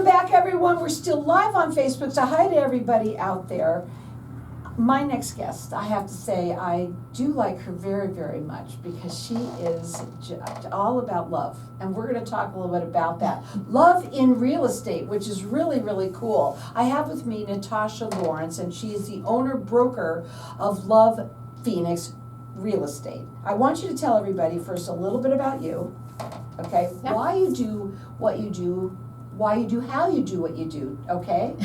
Welcome back, everyone. We're still live on Facebook, so hi to everybody out there. My next guest, I have to say, I do like her very, very much because she is all about love. And we're going to talk a little bit about that. Love in real estate, which is really, really cool. I have with me Natalie Lawrence, and she is the owner broker of LovePhx Real Estate. I want you to tell everybody first a little bit about you, okay? Yeah. Why you do what you do, why you do how you do what you do, okay?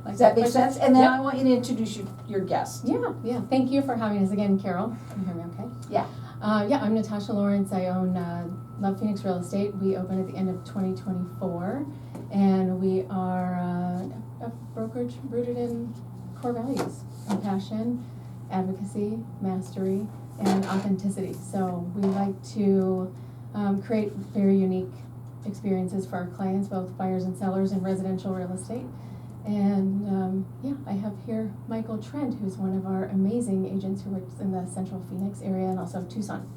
Does that make sense? And then Yep. I want you to introduce your guest. Yeah. Thank you for having us again, Carol. Can you hear me okay? Yeah. I'm Natalie Lawrence. I own LovePhx Real Estate. We opened at the end of 2024, and we are a brokerage rooted in core values: compassion, advocacy, mastery, and authenticity. So we like to create very unique experiences for our clients, both buyers and sellers in residential real estate. And I have here Michael Trent, who's one of our amazing agents who works in the Central Phoenix area and also Tucson.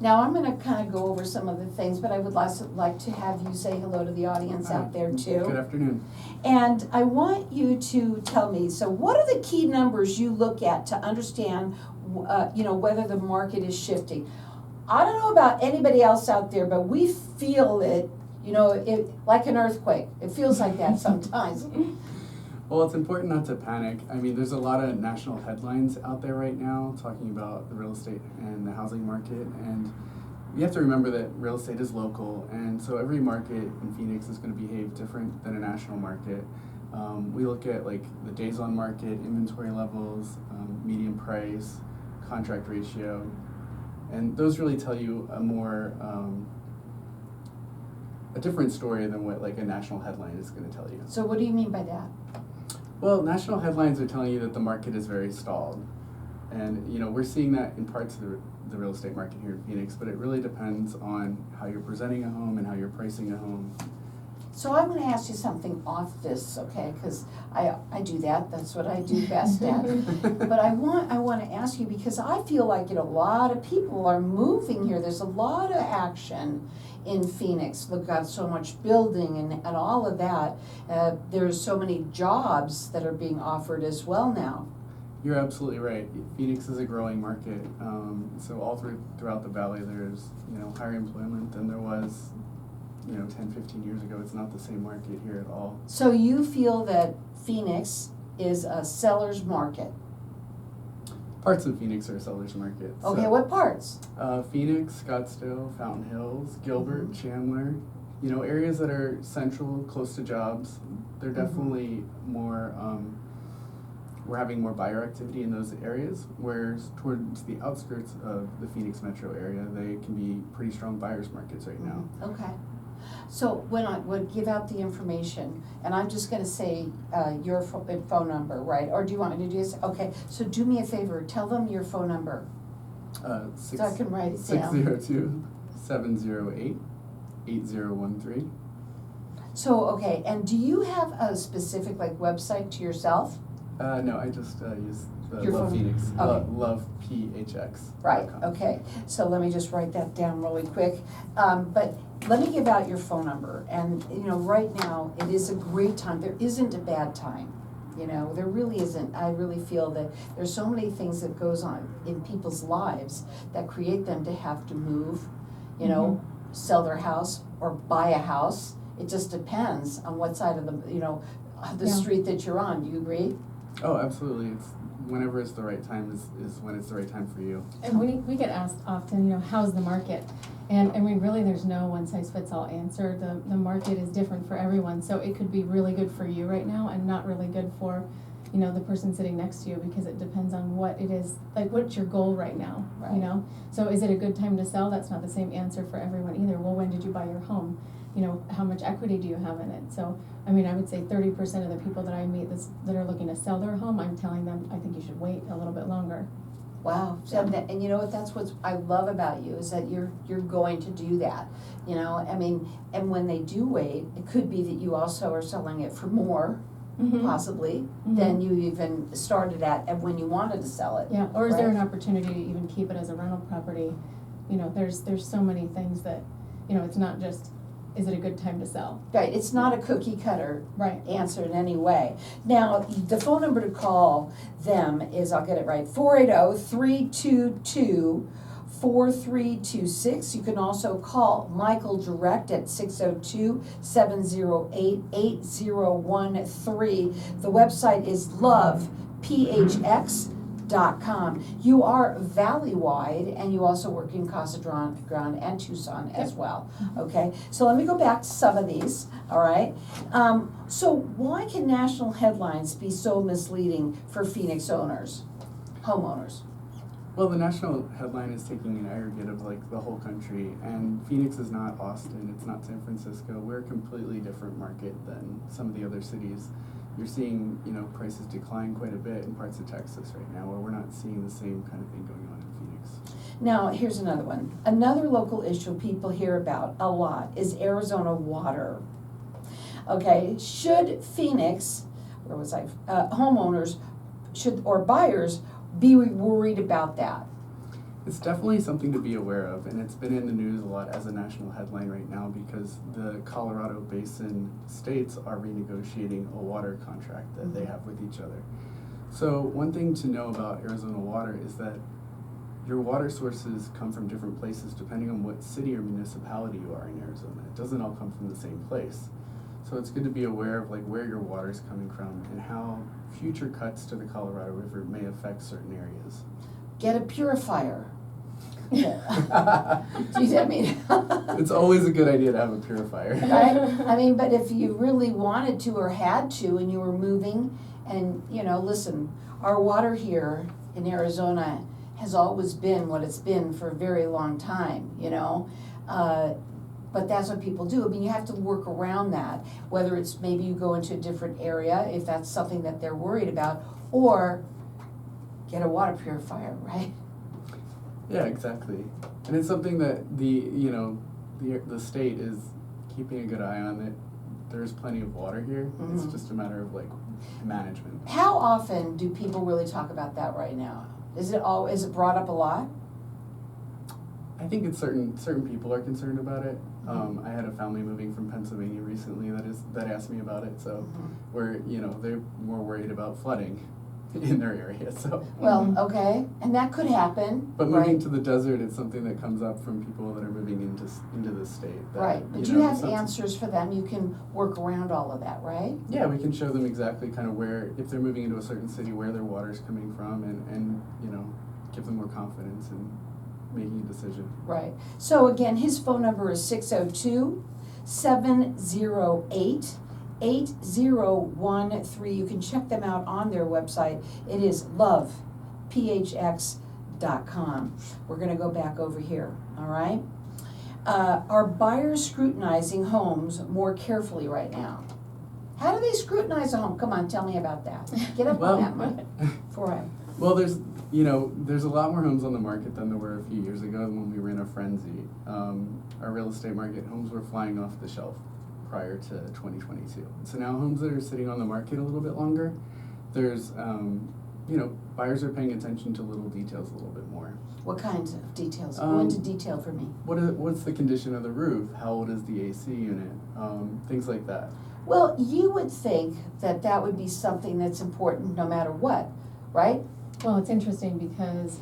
Now I'm going to kind of go over some of the things, but I would like to have you say hello to the audience out there too. Good afternoon. And I want you to tell me, so what are the key numbers you look at to understand, whether the market is shifting? I don't know about anybody else out there, but we feel it, like an earthquake. It feels like that sometimes. Well, it's important not to panic. I mean, there's a lot of national headlines out there right now talking about the real estate and the housing market, and you have to remember that real estate is local, and so every market in Phoenix is going to behave different than a national market. We look at like the days on market, inventory levels, median price, contract ratio, and those really tell you a different story than what like a national headline is going to tell you. So what do you mean by that? Well, national headlines are telling you that the market is very stalled. And, we're seeing that in parts of the real estate market here in Phoenix, but it really depends on how you're presenting a home and how you're pricing a home. So I'm going to ask you something off this, okay? Because I do that. That's what I do best at. But I want to ask you because I feel like a lot of people are moving here. There's a lot of action in Phoenix. We've got so much building and all of that. There's so many jobs that are being offered as well now. You're absolutely right. Phoenix is a growing market. So all throughout the valley, there's higher employment than there was 10, 15 years ago. It's not the same market here at all. So you feel that Phoenix is a seller's market? Parts of Phoenix are a seller's market. Okay, so, what parts? Phoenix, Scottsdale, Fountain Hills, Gilbert, Chandler, areas that are central, close to jobs. They're definitely more, we're having more buyer activity in those areas, whereas towards the outskirts of the Phoenix metro area, they can be pretty strong buyers markets right now. Okay. So when I would give out the information, and I'm just going to say your phone number, right? Or do you want me to do this? Okay, so do me a favor, tell them your phone number. So I can write it down. 602-708-8013. So, okay, and do you have a specific website to yourself? No, I just use the Your phone? LovePhx, Okay. LovePhx. Right, okay. So let me just write that down really quick. But let me give out your phone number. And, right now, it is a great time. There isn't a bad time. There really isn't. I really feel that there's so many things that goes on in people's lives that create them to have to move, sell their house or buy a house. It just depends on what side of the street that you're on. Do you agree? Oh, absolutely. It's whenever it's the right time is when it's the right time for you. And we get asked often, how's the market? And really there's no one size fits all answer. The market is different for everyone. So it could be really good for you right now and not really good for, the person sitting next to you, because it depends on what it is, what's your goal right now, Right. So is it a good time to sell? That's not the same answer for everyone either. Well, when did you buy your home? How much equity do you have in it? So, I would say 30% of the people that I meet that are looking to sell their home, I'm telling them, I think you should wait a little bit longer. Wow. So, and you know what, that's what I love about you, is that you're going to do that. And when they do wait, it could be that you also are selling it for more, possibly, than you even started at and when you wanted to sell it. Yeah, or is there right? an opportunity to even keep it as a rental property? There's so many things that, it's not just is it a good time to sell? Right, it's not a cookie cutter Right. answer in any way. Now, the phone number to call them is, I'll get it right, 480-322-4326. You can also call Michael direct at 602-708-8013. The website is LovePhx.com. You are valley-wide, and you also work in Casa Grande and Tucson as well, okay? So let me go back to some of these, all right? So why can national headlines be so misleading for Phoenix owners, homeowners? Well, the national headline is taking an aggregate of like the whole country, and Phoenix is not Austin, it's not San Francisco. We're a completely different market than some of the other cities. You're seeing, prices decline quite a bit in parts of Texas right now, where we're not seeing the same kind of thing going on in Phoenix. Now, here's another one. Another local issue people hear about a lot is Arizona water. Okay, should Phoenix, homeowners or buyers be worried about that? It's definitely something to be aware of, and it's been in the news a lot as a national headline right now because the Colorado Basin states are renegotiating a water contract that they have with each other. So one thing to know about Arizona water is that your water sources come from different places depending on what city or municipality you are in Arizona. It doesn't all come from the same place. So it's good to be aware of like where your water is coming from and how future cuts to the Colorado River may affect certain areas. Get a purifier. Geez, I mean. It's always a good idea to have a purifier. Right? I mean, but if you really wanted to or had to and you were moving and, listen, our water here in Arizona has always been what it's been for a very long time, but that's what people do. I mean, you have to work around that, whether it's maybe you go into a different area if that's something that they're worried about, or get a water purifier, right? Yeah, exactly. And it's something that the state is keeping a good eye on. It. There's plenty of water here. Mm-hmm. It's just a matter of like management. How often do people really talk about that right now? Is it brought up a lot? I think it's certain people are concerned about it. I had a family moving from Pennsylvania recently that asked me about it. So where they're more worried about flooding in their area. So well, okay, and that could happen. But moving right? to the desert is something that comes up from people that are moving into the state. That, right, but you have answers for them. You can work around all of that, right? Yeah, we can show them exactly kind of where, if they're moving into a certain city, where their water's coming from, and give them more confidence in making a decision. Right. So again, his phone number is 602-708-8013. You can check them out on their website. It is LovePhx.com. We're going to go back over here, all right? Are buyers scrutinizing homes more carefully right now? How do they scrutinize a home? Come on, tell me about that. Get up on that, Mike. Well, there's a lot more homes on the market than there were a few years ago when we were in a frenzy. Our real estate market, homes were flying off the shelf prior to 2022. So now homes that are sitting on the market a little bit longer, there's, buyers are paying attention to little details a little bit more. What kinds of details? Go into detail for me. What's the condition of the roof? How old is the AC unit? Things like that. Well, you would think that would be something that's important no matter what, right? Well, it's interesting because,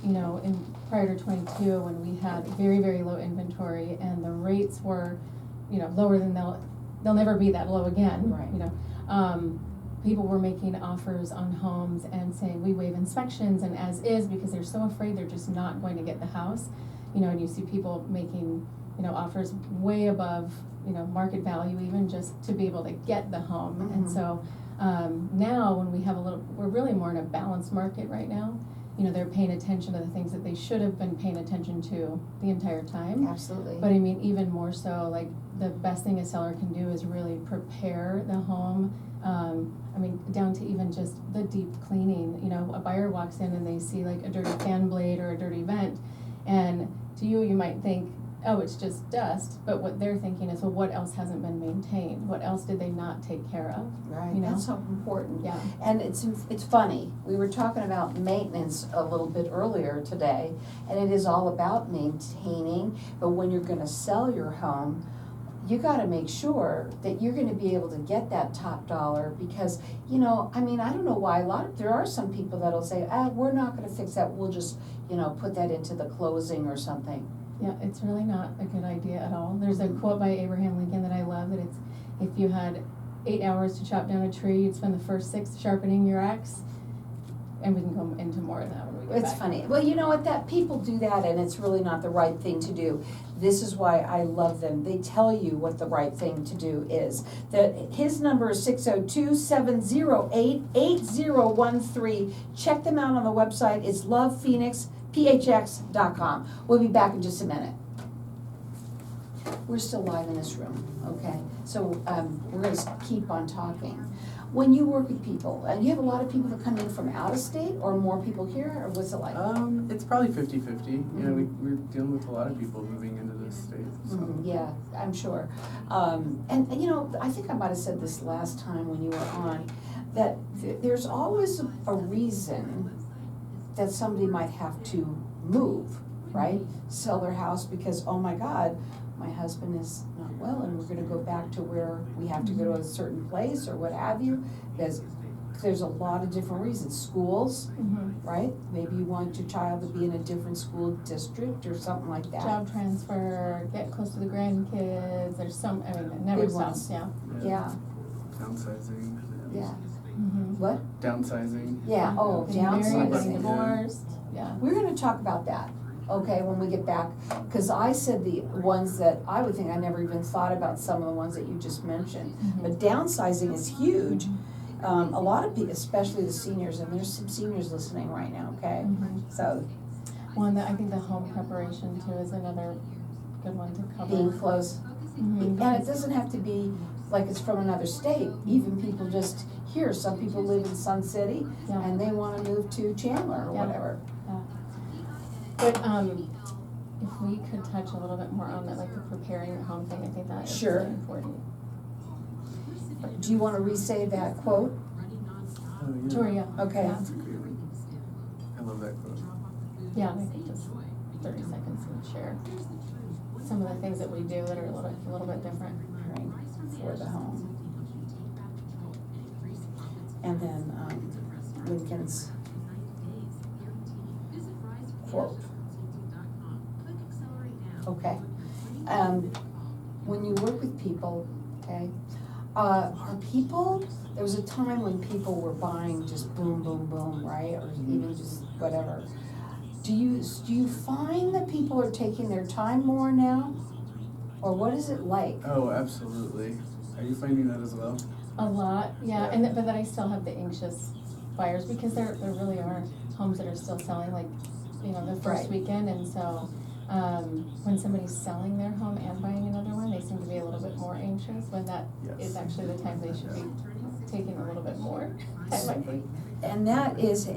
prior to 22, when we had very, very low inventory and the rates were, lower than they'll never be that low again. Right. People were making offers on homes and saying, we waive inspections and as is, because they're so afraid they're just not going to get the house. And you see people making, offers way above, market value even just to be able to get the home. Mm-hmm. And so now when we have we're really more in a balanced market right now. They're paying attention to the things that they should have been paying attention to the entire time. Absolutely. But even more so, like the best thing a seller can do is really prepare the home. Down to even just the deep cleaning. A buyer walks in and they see like a dirty fan blade or a dirty vent, and to you might think, oh, it's just dust, but what they're thinking is, well, what else hasn't been maintained? What else did they not take care of? Right, that's so important. Yeah. And it's funny, we were talking about maintenance a little bit earlier today, and it is all about maintaining, but when you're gonna sell your home, you gotta make sure that you're gonna be able to get that top dollar, because, you know, I mean, I don't know why, there are some people that'll say, we're not gonna fix that, we'll just, you know, put that into the closing or something. Yeah, it's really not a good idea at all. There's a quote by Abraham Lincoln that I love, that it's, if you had 8 hours to chop down a tree, you'd spend the first 6 sharpening your axe. And we can go into more of that when we get back. It's funny. Well, you know what, that people do that and it's really not the right thing to do. This is why I love them. They tell you what the right thing to do is. His number is 602-708-8013. Check them out on the website. It's LovePhxPHX.com. We'll be back in just a minute. We're still live in this room, okay? So we're gonna keep on talking. When you work with people, and you have a lot of people that come in from out of state, or more people here, or what's it like? It's probably 50-50. You know, we're dealing with a lot of people moving into this state. So. Yeah, I'm sure. And you know, I think I might have said this last time when you were on, that there's always a reason that somebody might have to move, right? Sell their house because, oh my God, my husband is not well and we're gonna go back to where we have to go to a certain place or what have you. There's a lot of different reasons. Schools, right? Maybe you want your child to be in a different school district or something like that. Job transfer, get close to the grandkids, there's some, I mean, it never Big stops, ones. yeah. Yeah, Downsizing. yeah. Mm-hmm. What? Downsizing. Yeah, oh, Getting married, getting downsizing. divorced, yeah. We're gonna talk about that, okay, when we get back, because I said the ones that I would think, I never even thought about some of the ones that you just mentioned. But downsizing is huge. A lot of people, especially the seniors, and there's some seniors listening right now, okay? So, One that I think the home preparation too is another good one to cover. being close. Mhm. And it doesn't have to be like it's from another state, even people just here, some people live in Sun City, Yeah. and they wanna move to Chandler or Yeah. whatever. Yeah. But if we could touch a little bit more on that, like the preparing the home thing, I think that is Sure. really important. Do you wanna re-say that quote? Oh, yeah. Sure, yeah. Okay. Yeah. That's a great one. I love that quote. Yeah, and I think just 30 seconds and share some of the things that we do that are a little bit different. Right, for the home. And then Lincoln's quote. Okay. When you work with people, okay, are people, there was a time when people were buying just boom, boom, boom, right? Or even just whatever. Do you find that people are taking their time more now? Or what is it like? Oh, absolutely. Are you finding that as well? A lot, yeah, Yeah. and but then I still have the anxious buyers, because there really are homes that are still selling, like, you know, the first Right. weekend, and so when somebody's selling their home and buying another one, they seem to be a little bit more anxious, when that Yes. is actually the time they should be taking a little bit more time, I think. And that is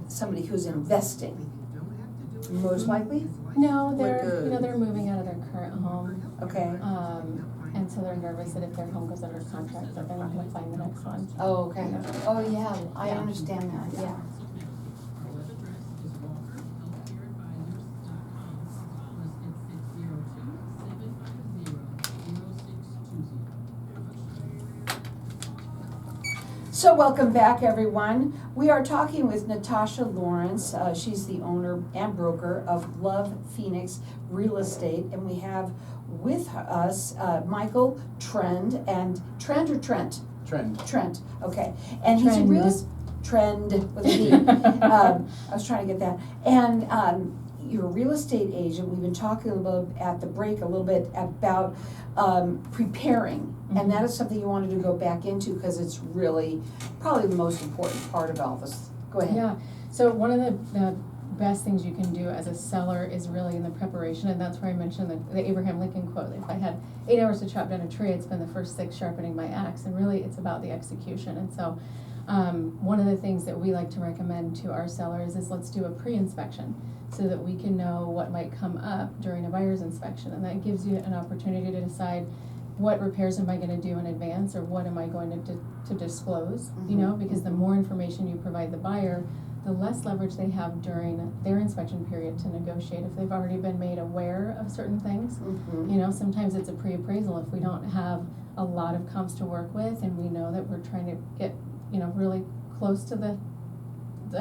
somebody who's investing, most likely, No, they're, Like you know, they're moving out of their current home, okay? and so they're nervous that if their home goes under contract, that they're not gonna find the next one. Oh, okay. Yeah. Oh, yeah, I Yeah. understand that, yeah. So welcome back, everyone. We are talking with Natasha Lawrence. She's the owner and broker of LovePhx Real Estate, and we have with us Michael Trend, and Trent or Trent? Trend. Trent, okay. And he's a Trend. Trend with a D. I was trying to get that. And you're a real estate agent. We've been talking a little bit at the break a little bit about preparing. And that is something you wanted to go back into because it's really probably the most important part of all this. Go ahead. Yeah, so one of the best things you can do as a seller is really in the preparation, and that's where I mentioned the Abraham Lincoln quote, if I had 8 hours to chop down a tree, I'd spend the first 6 sharpening my axe, and really it's about the execution. And so one of the things that we like to recommend to our sellers is let's do a pre-inspection so that we can know what might come up during a buyer's inspection, and that gives you an opportunity to decide what repairs am I going to do in advance, or what am I going to disclose, you know, because the more information you provide the buyer, the less leverage they have during their inspection period to negotiate if they've already been made aware of certain things. Mhm. You know, sometimes it's a pre-appraisal if we don't have a lot of comps to work with and we know that we're trying to get, you know, really close to the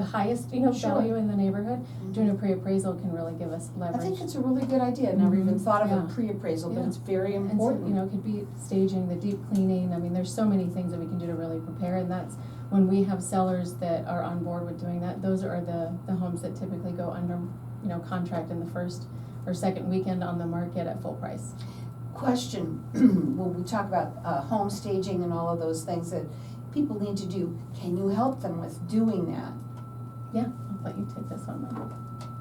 highest, you know, Sure. value in the neighborhood. Mhm. Doing a pre-appraisal can really give us I leverage. think it's a really good idea. I never even Mhm. thought of a Yeah. pre-appraisal, but Yeah. it's very And so, important. you know, it could be staging, the deep cleaning, I mean, there's so many things that we can do to really prepare, and that's when we have sellers that are on board with doing that, those are the homes that typically go under, you know, contract in the first or second weekend on the market at full price. Question, when we talk about home staging and all of those things that people need to do, can you help them with doing that? Yeah, I'll let you take this one, Mike.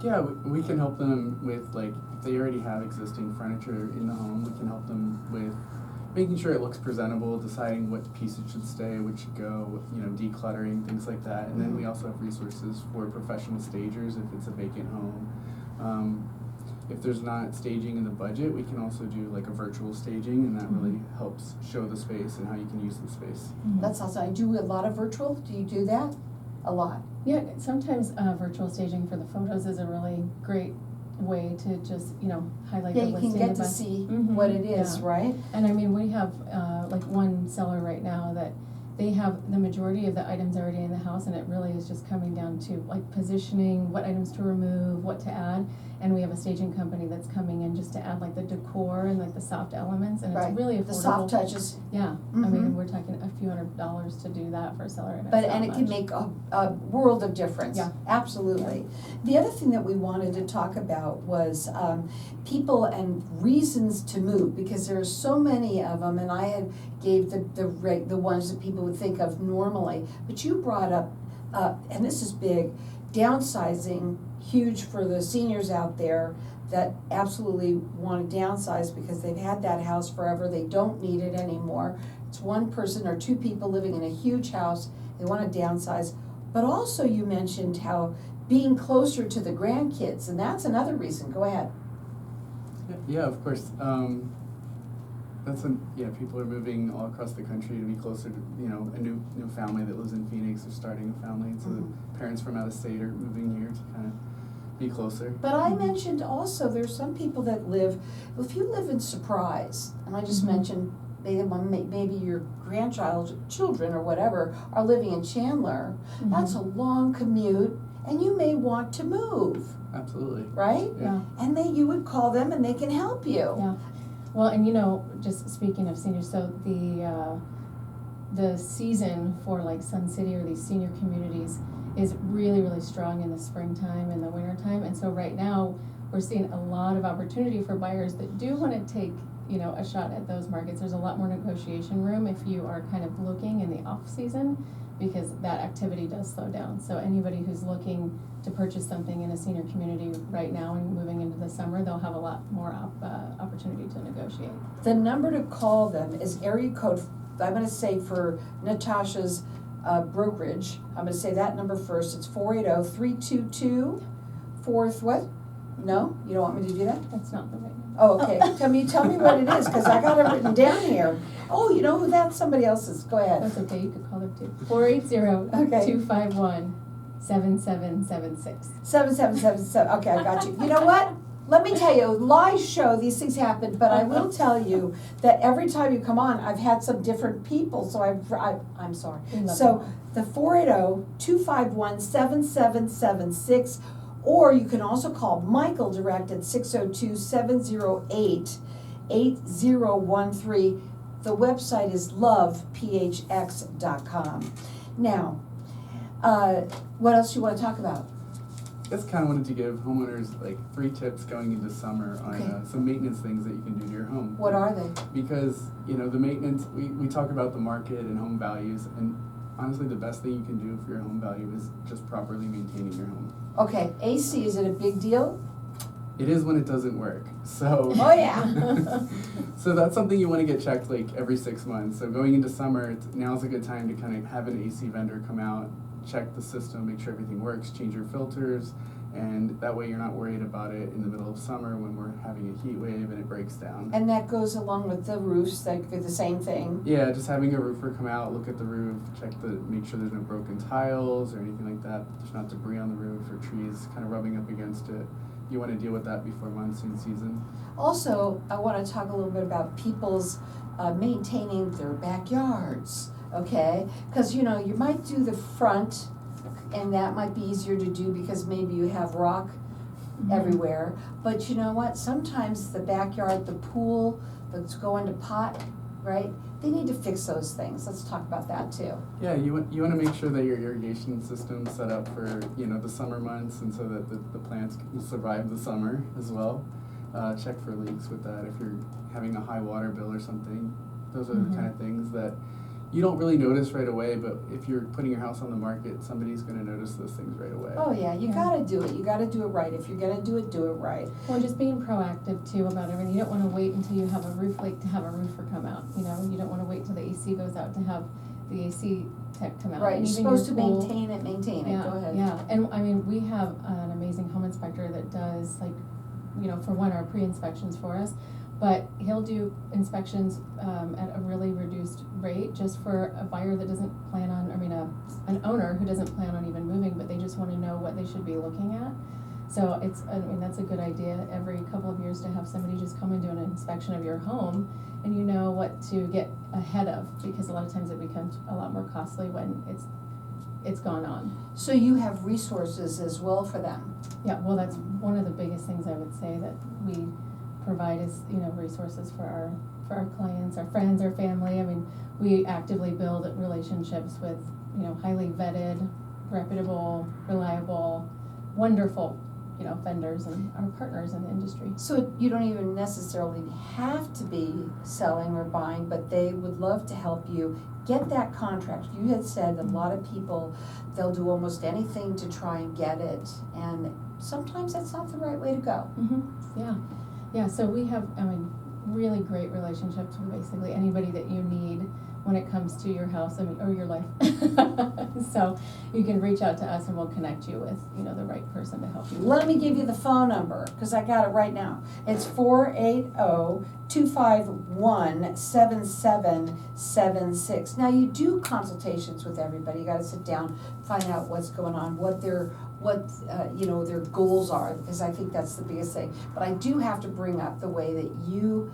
Yeah, we can help them with, like, if they already have existing furniture in the home, we can help them with making sure it looks presentable, deciding what pieces should stay, which should go, you know, decluttering, things like that. And then we also have resources for professional stagers if it's a vacant home. If there's not staging in the budget, we can also do like a virtual staging, and that really helps show the space and how you can use the space. That's awesome. I do a lot of virtual. Do you do that? A lot. Yeah, sometimes virtual staging for the photos is a really great way to just, you know, highlight Yeah, the you listing. can get the to best. see Mhm, what it is, yeah. right? And I mean, we have like one seller right now that they have the majority of the items already in the house, and it really is just coming down to like positioning, what items to remove, what to add. And we have a staging company that's coming in just to add like the decor and like the soft elements, and Right. it's really affordable. The soft touches. Yeah, I Mhm. mean, we're talking a few $100s to do that for a seller. And But, it's and not it can much. make a world of difference. Yeah. Absolutely. The other thing that we wanted to talk about was people and reasons to move, because there are so many of them, and I had gave the ones that people would think of normally, but you brought up, and this is big, downsizing, huge for the seniors out there that absolutely want to downsize because they've had that house forever, they don't need it anymore. It's one person or two people living in a huge house, they want to downsize. But also you mentioned how being closer to the grandkids, and that's another reason. Go ahead. Yeah, of course. People are moving all across the country to be closer to, you know, a new family that lives in Phoenix or starting a family. So the parents from out of state are moving here to kind of be closer. But I mentioned also there's some people that live, if you live in Surprise, and I just Mhm. mentioned maybe your children or whatever are living in Chandler, Mhm. that's a long commute, and you may want to move, Absolutely. right? Yeah. And you would call them and they can help you. Yeah, well, and you know, just speaking of seniors, so the season for like Sun City or these senior communities is really, really strong in the springtime and the wintertime, and so right now, we're seeing a lot of opportunity for buyers that do wanna take, you know, a shot at those markets. There's a lot more negotiation room if you are kind of looking in the off-season, because that activity does slow down. So anybody who's looking to purchase something in a senior community right now and moving into the summer, they'll have a lot more opportunity to negotiate. The number to call them is area code, I'm gonna say for Natasha's brokerage, I'm gonna say that number first, it's 480-322, what? No, you don't want me to do that? That's not the right number. Oh, okay, tell me what it is, cause I got it written down here. Oh, you know who that's somebody else's, go ahead. That's okay, you could call them too. Okay. 480-251-7776. 7777, okay, I got you. You know what? Let me tell you, live show, these things happen, but I will tell you that every time you come on, I've had some different people, so I'm sorry. We love So them. the 480-251-7776, or you can also call Michael direct at 602-708-8013. The website is LovePhx.com. Now, what else you want to talk about? Just kind of wanted to give homeowners like 3 tips going into summer on Okay. some maintenance things that you can do to your home. What are they? Because, you know, the maintenance, we talk about the market and home values, and honestly the best thing you can do for your home value is just properly maintaining your home. Okay, AC, is it a big deal? It is when it doesn't work. So Oh, yeah. So that's something you want to get checked like every 6 months. So going into summer, now's a good time to kind of have an AC vendor come out, check the system, make sure everything works, change your filters, And that way you're not worried about it in the middle of summer when we're having a heat wave and it breaks down. And that goes along with the roofs, that do the same thing. Yeah, just having a roofer come out, look at the roof, make sure there's no broken tiles or anything like that. There's not debris on the roof or trees kind of rubbing up against it. You want to deal with that before monsoon season. Also, I want to talk a little bit about people's maintaining their backyards, okay? Because, you know, you might do the front, and that might be easier to do because maybe you have rock everywhere. But you know what? Sometimes the backyard, the pool that's going to pot, right? They need to fix those things. Let's talk about that too. Yeah, you want to make sure that your irrigation system's set up for, you know, the summer months, and so that the plants will survive the summer as well. Check for leaks with that if you're having a high water bill or something. Those are the kind of things that you don't really notice right away, but if you're putting your house on the market, somebody's going to notice those things right away. Oh yeah, you gotta do it. You gotta do it right. If you're gonna do it right. Well, just being proactive too about everything. You don't want to wait until you have a roof leak to have a roofer come out. You know, you don't want to wait till the AC goes out to have the AC tech come out. Right, And you're even supposed to your pool. maintain it. Yeah, Go ahead. yeah, and I mean, we have an amazing home inspector that does, like, you know, for one, our pre-inspections for us, but he'll do inspections at a really reduced rate just for a buyer that doesn't plan on, an owner who doesn't plan on even moving, but they just want to know what they should be looking at. So that's a good idea every couple of years to have somebody just come and do an inspection of your home, and you know what to get ahead of, because a lot of times it becomes a lot more costly when it's gone on. So you have resources as well for them. Yeah, well, that's one of the biggest things I would say that we provide is, you know, resources for our clients, our friends, our family. I mean, we actively build relationships with, you know, highly vetted, reputable, reliable, wonderful, you know, vendors and our partners in the industry. So you don't even necessarily have to be selling or buying, but they would love to help you get that contract. You had said a lot of people, they'll do almost anything to try and get it, and sometimes that's not the right way to go. Yeah, so we have, really great relationships with basically anybody that you need when it comes to your house, or your life. So you can reach out to us and we'll connect you with, you know, the right person to help you. Let me give you the phone number, because I got it right now. It's 480-251-7776. Now, you do consultations with everybody. You gotta sit down, find out what's going on, what their goals are, because I think that's the biggest thing. But I do have to bring up the way that you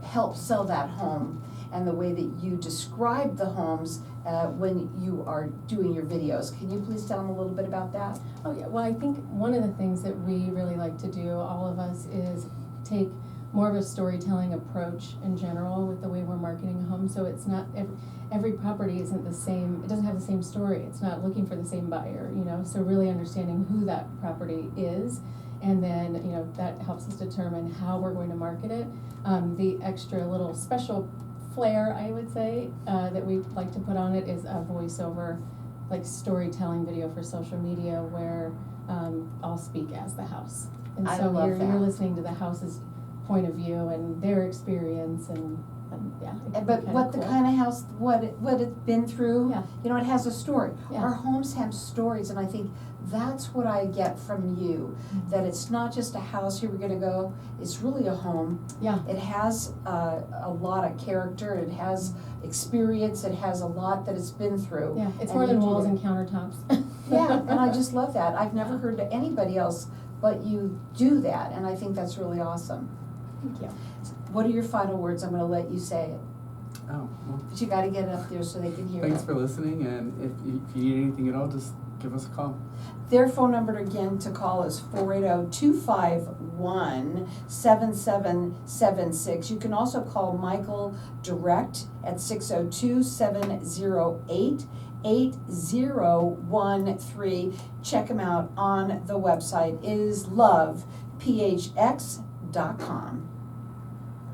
help sell that home, and the way that you describe the homes when you are doing your videos. Can you please tell them a little bit about that? Oh yeah, well, I think one of the things that we really like to do, all of us, is take more of a storytelling approach in general with the way we're marketing a home. So it's not, every property isn't the same, it doesn't have the same story, it's not looking for the same buyer, you know, so really understanding who that property is, and then, you know, that helps us determine how we're going to market it. The extra little special flair, I would say, that we like to put on it is a voiceover, like storytelling video for social media, where I'll speak as the house. And I so love you're that. listening to the house's point of view and their experience, and yeah. it can be But kinda what cool. the kind of house, what it's been through, Yeah. you know, it has a story. Yeah. Our homes have stories, and I think that's what I get from you, that it's not just a house, here we're gonna go, it's really a home. Yeah. It has a lot of character, it has experience, it has a lot that it's been through. Yeah, it's And more than you do walls it. and countertops. Yeah, and I just love that. I've never heard anybody else but you do that, and I think that's really awesome. Thank you. What are your final words? I'm gonna let you say it, Oh, well, but you gotta get it up there so they can hear it. thanks for listening, and if you need anything at all, just give us a call. Their phone number again to call is 480-251-7776. You can also call Michael direct at 602-708-8013. Check him out on the website. It is LovePhx.com.